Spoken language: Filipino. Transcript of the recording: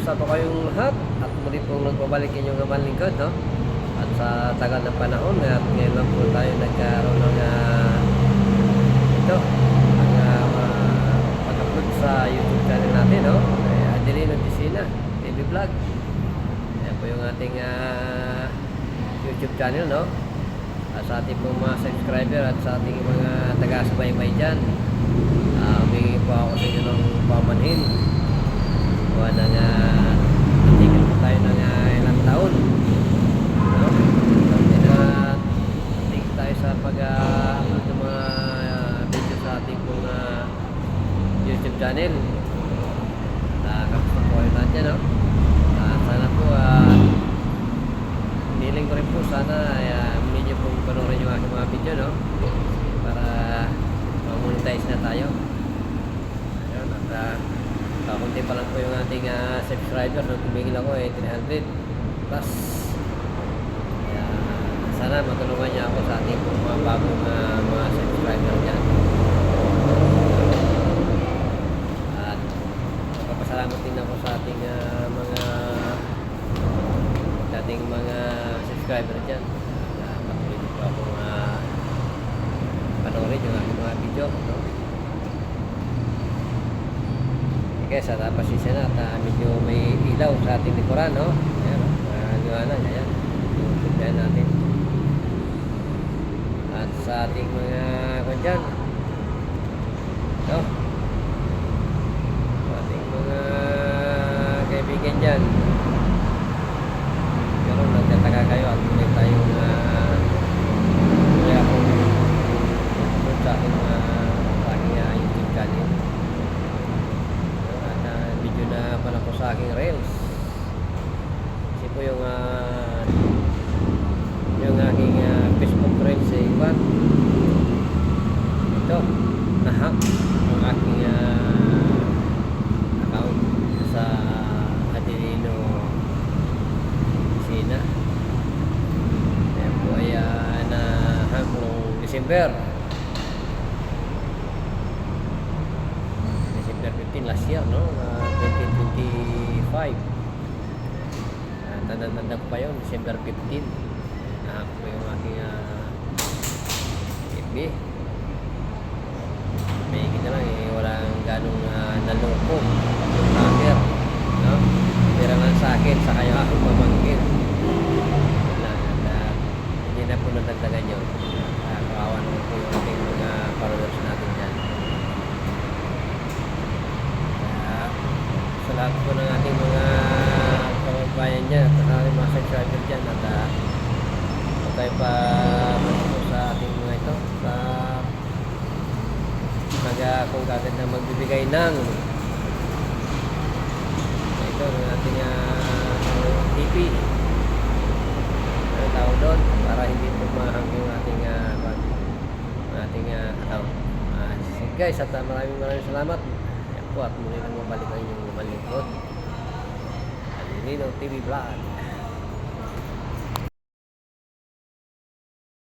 Kumusta po kayong lahat? At muli pong nagbabalik inyong naman lingkod, no? At sa tagal ng panahon, at ngayon lang po tayo nagkaroon ng ito, ang pag-upload sa YouTube channel natin, no? Kay Adelino Ticina TV Vlog. Ayan po yung ating YouTube channel, no? At sa ating pong mga subscriber at sa ating mga taga-subaybay dyan, humingi po ako sa inyo ng pamanhin. Buwan na nga natigil po tayo ng ilang taon, no? Natigil tayo sa pag-upload ng mga video sa ating pong YouTube channel. Kamusta po kayo natin, no? Sana po niling ko rin po sana medyo pong panoorin yung aking mga video, no? Para ma-monetize na tayo. Ayun, at kunti pa lang po yung ating subscriber. Nung tumigil ako 300 plus. Kaya sana matulungan niya ako sa ating mga bagong mga subscriber dyan. At papasalamat din ako sa ating mga dating mga subscriber dyan. Patuloy po ako panoorin yung aking mga video, no? Okay, sa pasisya na at medyo may ilaw sa ating likuran, no? Ayan, liwanag, ayan. Tingnan natin. At sa ating mga kandyan, no? Sa ating mga kaibigan dyan, pero nagtataka kayo at muli tayong muli akong sa ating YouTube channel. Video na pala ko sa aking reels kasi po yung aking Facebook reels iba ito nahack ang aking account sa Adelino Ticina. Ayan po ay nahack noong December 15 last year, no? 2025. Tanda-tanda ko pa yun, December 15. Nahack ko yung aking FB. May kita lang walang ganong naloko yung hacker, no? Pero lang sa akin, sa kayo akong pamangkin. Hindi na po nadagdagan yun. Kawawa naman po yung ating mga followers natin dyan. Sa lahat po ng ating mga kababayan dyan at sa ating mga subscriber dyan at huwag tayo pa sa ating mga ito sa kung kagad na magbibigay ng ito ng ating TV ang tawag doon para hindi po mahang yung ating account. Guys, at maraming salamat po at muli nang mabalik ang inyong malingkod Adelino TV Vlog.